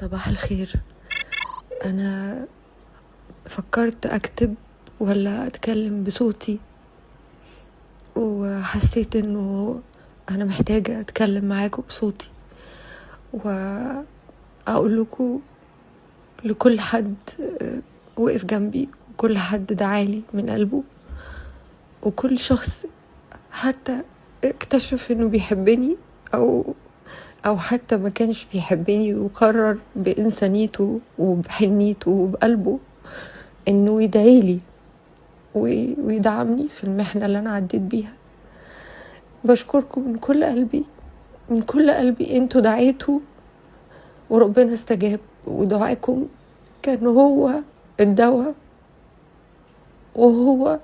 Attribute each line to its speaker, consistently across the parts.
Speaker 1: صباح الخير. انا فكرت اكتب ولا اتكلم بصوتي، وحسيت انه انا محتاجة اتكلم معاكم بصوتي واقول لكم، لكل حد وقف جنبي، وكل حد دعالي من قلبه، وكل شخص حتى اكتشف انه بيحبني او حتى ما كانش بيحبني وقرر بإنسانيته وبحنيته وبقلبه انه يدعيلي ويدعمني في المحنة اللي انا عديت بيها. بشكركم من كل قلبي، من كل قلبي. انتوا دعيتوا وربنا استجاب، ودعائكم كان هو الدواء، وهو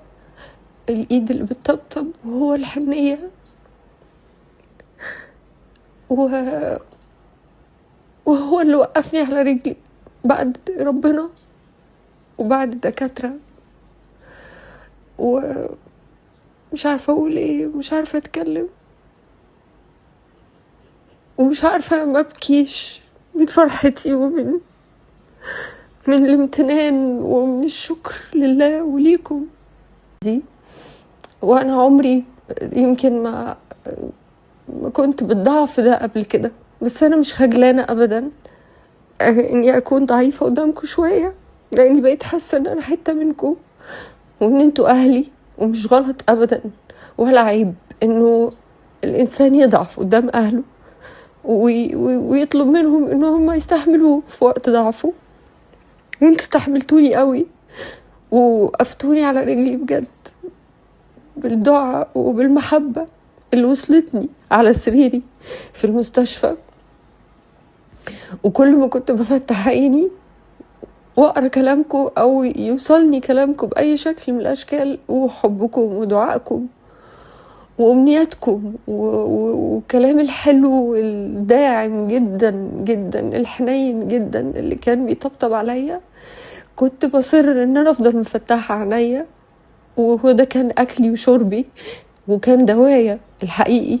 Speaker 1: الايد اللي بتطبطب، وهو الحنية، وهو اللي وقفني على رجلي بعد ربنا وبعد الدكاترة. ومش عارفة اقول ايه، مش عارفة اتكلم، ومش عارفة ما ابكيش من فرحتي ومن الامتنان ومن الشكر لله وليكم دي. وانا عمري يمكن ما كنت بالضعف ده قبل كده، بس انا مش خجلانة ابدا اني اكون ضعيفة قدامكم شوية، لاني بقيت حاسة ان انا حتة منكم، وان انتوا اهلي. ومش غلط ابدا ولا عيب انه الانسان يضعف قدام اهله ويطلب منهم انهم يستحملوه في وقت ضعفه. وانتوا استحملتوني قوي وقفتوني على رجلي بجد بالدعاء وبالمحبة اللي وصلتني على سريري في المستشفى. وكل ما كنت بفتح عيني واقرا كلامكم او يوصلني كلامكم باي شكل من الاشكال، وحبكم ودعائكم وامنياتكم وكلام الحلو الداعم جدا جدا الحنين جدا اللي كان بيطبطب عليا، كنت بصر ان انا افضل مفتحة عينيا. وهو ده كان اكلي وشربي، وكان دوايا الحقيقي.